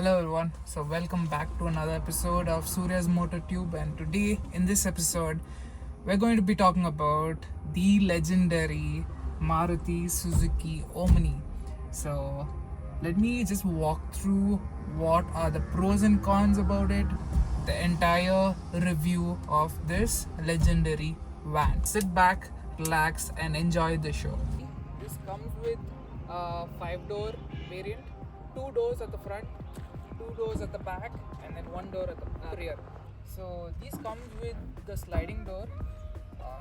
Hello everyone. So welcome back to another episode of Surya's Motor Tube, and today in this episode we're going to be talking about the legendary Maruti Suzuki Omni. So let me just walk through what are the pros and cons about it, the entire review of this legendary van. Sit back, relax and enjoy the show. This comes with a 5-door variant, 2 doors at the front, 2 doors at the back, and then 1 door at the rear. So these comes with the sliding door,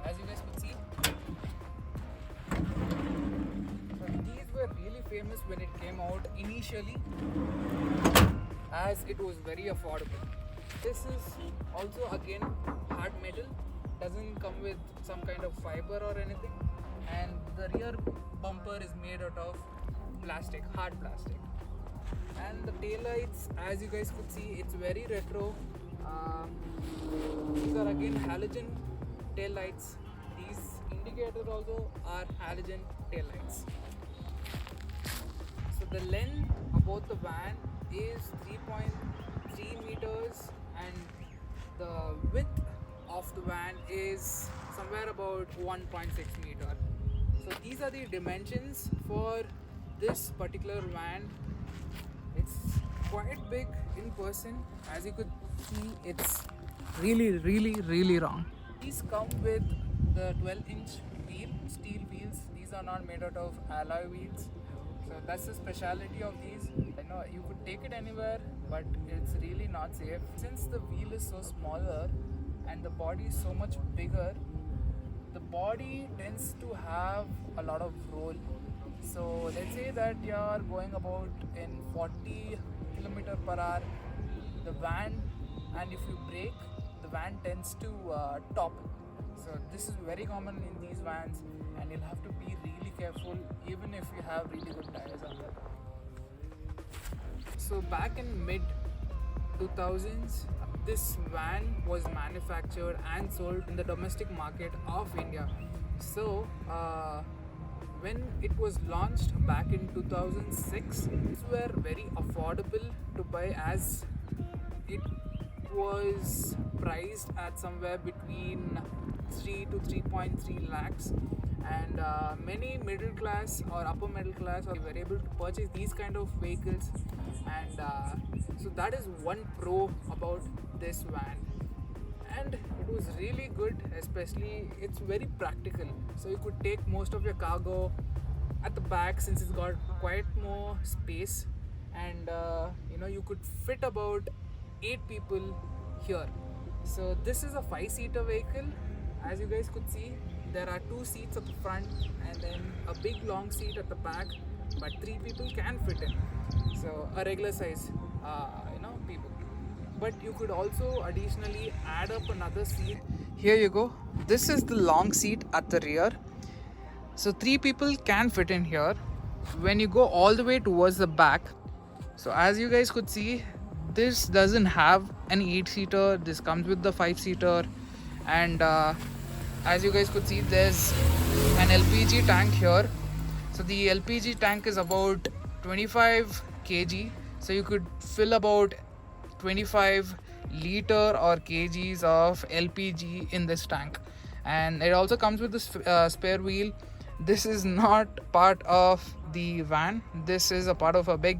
as you guys could see. So these were really famous when it came out initially, as it was very affordable. This is also again hard metal, doesn't come with some kind of fiber or anything, and the rear bumper is made out of plastic, hard plastic. And the tail lights, as you guys could see, it's very retro. These are again halogen tail lights. These indicators also are halogen tail lights. So the length about the van is 3.3 meters, and the width of the van is somewhere about 1.6 meter. So these are the dimensions for this particular van. It's quite big in person. As you could see, it's really wrong. These come with the 12-inch wheel, steel wheels. These are not made out of alloy wheels. So that's the speciality of these. I know you could take it anywhere, but it's really not safe. Since the wheel is so smaller and the body is so much bigger, the body tends to have a lot of roll. So let's say that you are going about in 40 km per hour, the van, and if you brake, the van tends to top. So this is very common in these vans, and you'll have to be really careful even if you have really good tires on them. So back in mid 2000s, this van was manufactured and sold in the domestic market of India. So when it was launched back in 2006, these were very affordable to buy, as it was priced at somewhere between 3 to 3.3 lakhs, and many middle class or upper middle class were able to purchase these kind of vehicles. And so that is one pro about this van, and it was really good. Especially it's very practical, so you could take most of your cargo at the back, since it's got quite more space, and you could fit about 8 people here. So this is a 5-seater vehicle. As you guys could see, there are 2 seats at the front and then a big long seat at the back, but 3 people can fit in. So a regular size people, but you could also additionally add up another seat. Here you go. This is the long seat at the rear, so 3 people can fit in here. When you go all the way towards the back, so as you guys could see, this doesn't have an 8-seater. This comes with the 5-seater, and as you guys could see, there's an LPG tank here. So the LPG tank is about 25 kg, so you could fill about 25 liter or kgs of LPG in this tank. And it also comes with this spare wheel. This is not part of the van. This is a part of a big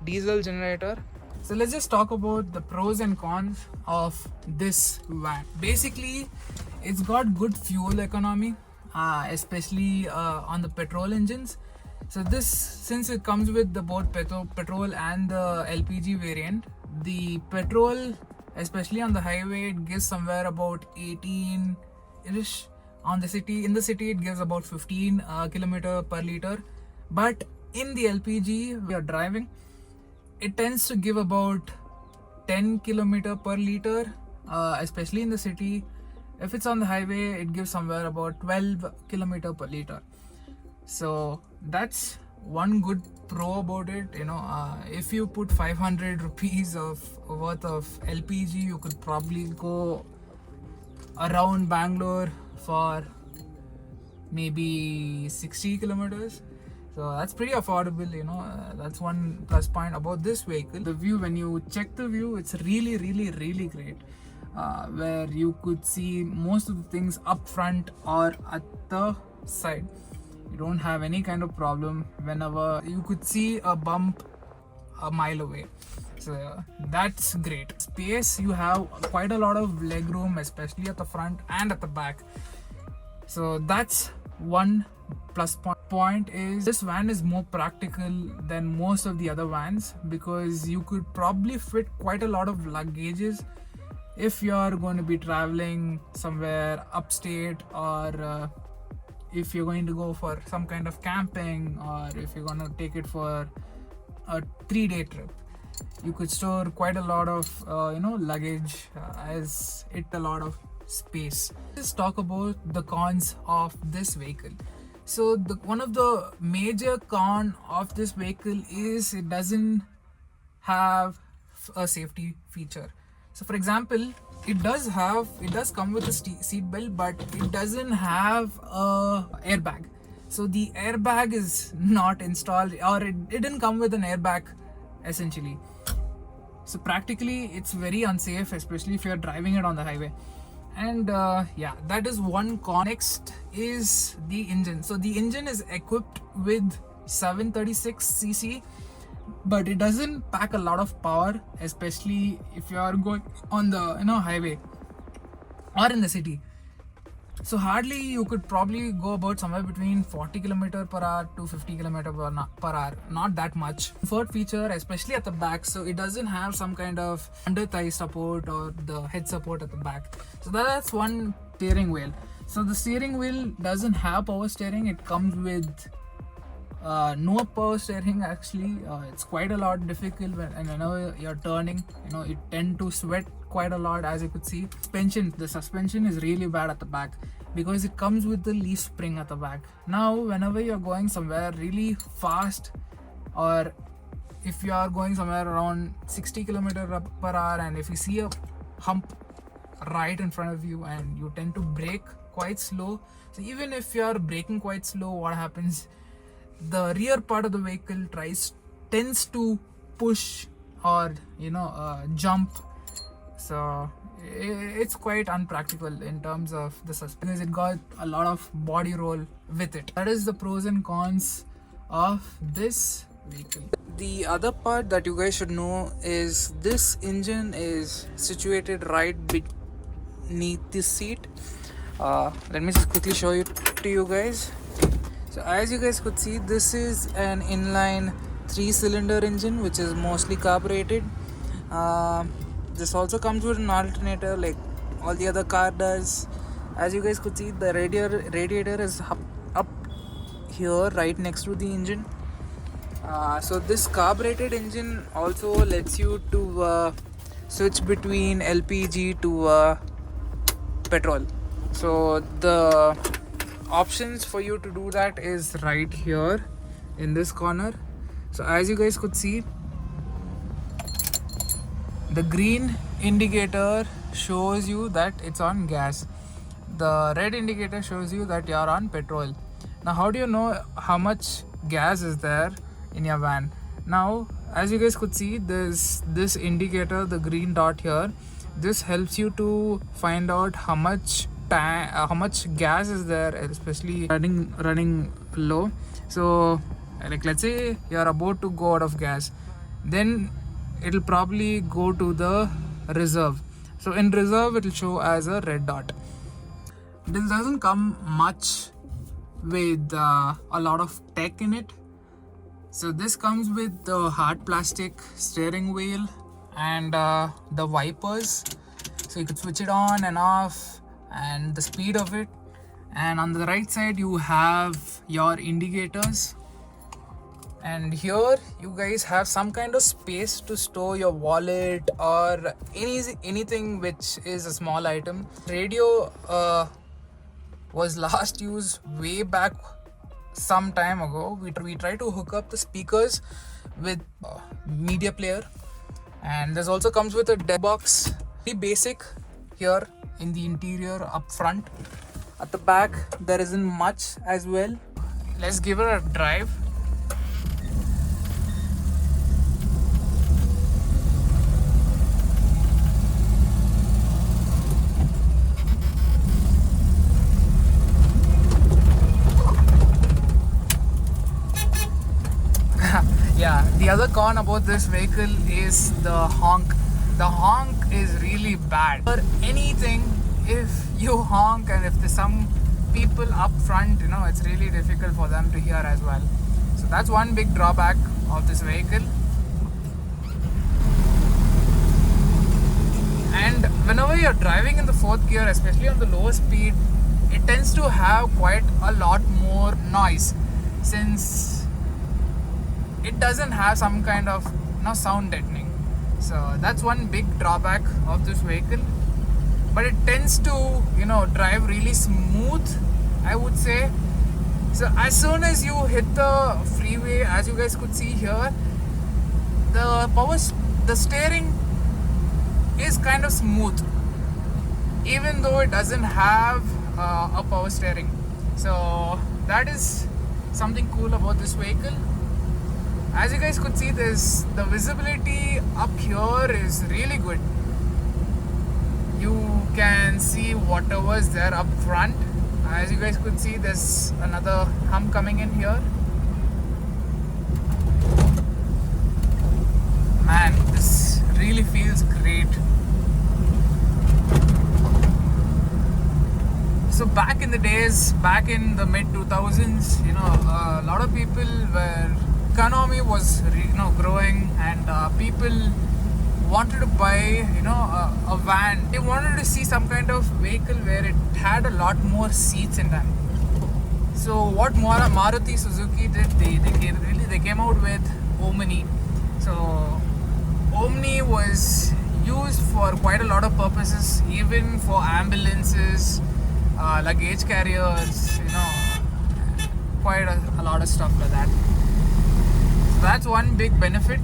diesel generator. So let's just talk about the pros and cons of this van. Basically, it's got good fuel economy, especially on the petrol engines. So this, since it comes with the both petrol and the LPG variant, the petrol, especially on the highway, it gives somewhere about 18-ish. In the city, it gives about 15 km per liter. But in the LPG, we are driving, it tends to give about 10 km per liter, especially in the city. If it's on the highway, it gives somewhere about 12 km per liter. So that's one good pro about it. If you put 500 rupees worth of LPG, you could probably go around Bangalore for maybe 60 kilometers. So that's pretty affordable, that's one plus point about this vehicle. The view, when you check the view, it's really, really, really great. Where you could see most of the things up front or at the side. You don't have any kind of problem whenever you could see a bump a mile away. So that's great. Space, you have quite a lot of leg room, especially at the front and at the back. So that's one plus point is this van is more practical than most of the other vans, because you could probably fit quite a lot of luggages if you're going to be traveling somewhere upstate, or if you're going to go for some kind of camping, or if you're going to take it for a 3-day trip. You could store quite a lot of luggage, as it a lot of space. Let's talk about the cons of this vehicle. So one of the major con of this vehicle is it doesn't have a safety feature. So for example, it does come with a seat belt, but it doesn't have a airbag. So the airbag is not installed, or it didn't come with an airbag essentially. So practically it's very unsafe, especially if you're driving it on the highway. And that is one con. Next is the engine. So the engine is equipped with 736cc, but it doesn't pack a lot of power, especially if you are going on the highway or in the city. So hardly you could probably go about somewhere between 40 km per hour to 50 km per hour, not that much. Comfort feature, especially at the back, so it doesn't have some kind of under thigh support or the head support at the back. So that's one steering wheel. So the steering wheel doesn't have power steering. It comes with no power steering actually. It's quite a lot difficult whenever you're turning. You tend to sweat quite a lot, as you could see. The suspension is really bad at the back, because it comes with the leaf spring at the back. Now whenever you're going somewhere really fast, or if you are going somewhere around 60 km per hour, and if you see a hump right in front of you and you tend to brake quite slow, so even if you are braking quite slow, what happens, the rear part of the vehicle tends to push or jump. So it's quite unpractical in terms of the suspension, because it got a lot of body roll with it. That is the pros and cons of this vehicle. The other part that you guys should know is this engine is situated right beneath this seat. Let me just quickly show it to you guys. So as you guys could see, this is an inline 3-cylinder engine which is mostly carbureted. This also comes with an alternator like all the other car does. As you guys could see, the radiator is up here right next to the engine. So this carbureted engine also lets you to switch between LPG to petrol. So the options for you to do that is right here in this corner. So as you guys could see, the green indicator shows you that it's on gas. The red indicator shows you that you're on petrol. Now how do you know how much gas is there in your van? Now as you guys could see, there's this indicator, the green dot here. This helps you to find out how much gas is there, especially running low. So like let's say you're about to go out of gas, then it'll probably go to the reserve. So in reserve it will show as a red dot. This doesn't come much with a lot of tech in it. So this comes with the hard plastic steering wheel and the wipers, so you could switch it on and off and the speed of it. And on the right side you have your indicators, and here you guys have some kind of space to store your wallet or anything which is a small item. Radio was last used way back some time ago. We tried to hook up the speakers with media player, and this also comes with a deck box. Pretty basic here in the interior up front. At the back there isn't much as well. Let's give it a drive. Another con about this vehicle is the honk. The honk is really bad. For anything, if you honk and if there's some people up front, it's really difficult for them to hear as well. So that's one big drawback of this vehicle. And whenever you're driving in the fourth gear, especially on the lower speed, it tends to have quite a lot more noise, since it doesn't have some kind of sound deadening. So that's one big drawback of this vehicle. But it tends to drive really smooth, I would say. So as soon as you hit the freeway, as you guys could see here, the steering is kind of smooth, even though it doesn't have a power steering. So that is something cool about this vehicle. As you guys could see, the visibility up here is really good. You can see whatever's there up front. As you guys could see, there's another hump coming in here. Man, this really feels great. So back in the days, back in the mid 2000s, a lot of people economy was growing, and people wanted to buy a van. They wanted to see some kind of vehicle where it had a lot more seats in them. So what Maruti Suzuki did, they came out with Omni. So Omni was used for quite a lot of purposes, even for ambulances, luggage carriers, quite a lot of stuff like that. So that's one big benefit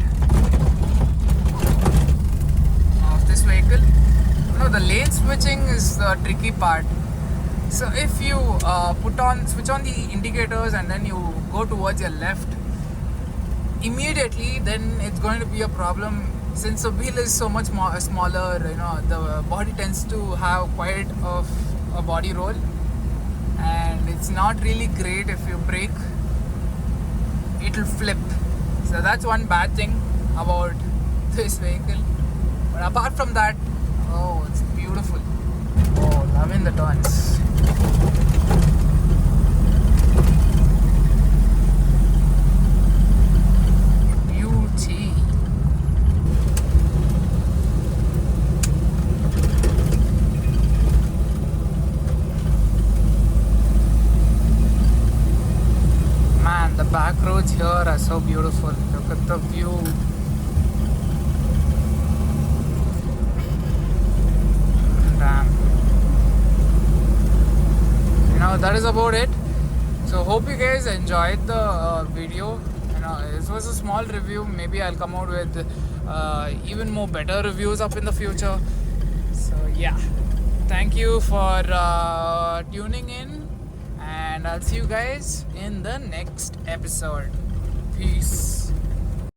of this vehicle. The lane switching is the tricky part. So if you switch on the indicators and then you go towards your left, immediately then it's going to be a problem, since the wheel is so much more smaller. The body tends to have quite a body roll, and it's not really great. If you brake, it'll flip. So that's one bad thing about this vehicle. But apart from that, it's beautiful. Loving the turns. Beauty. Man, the back roads here are so beautiful. Look at the view. Damn. That is about it. So hope you guys enjoyed the video. This was a small review. Maybe I'll come out with even more better reviews up in the future. So yeah, thank you for tuning in, and I'll see you guys in the next episode. Peace.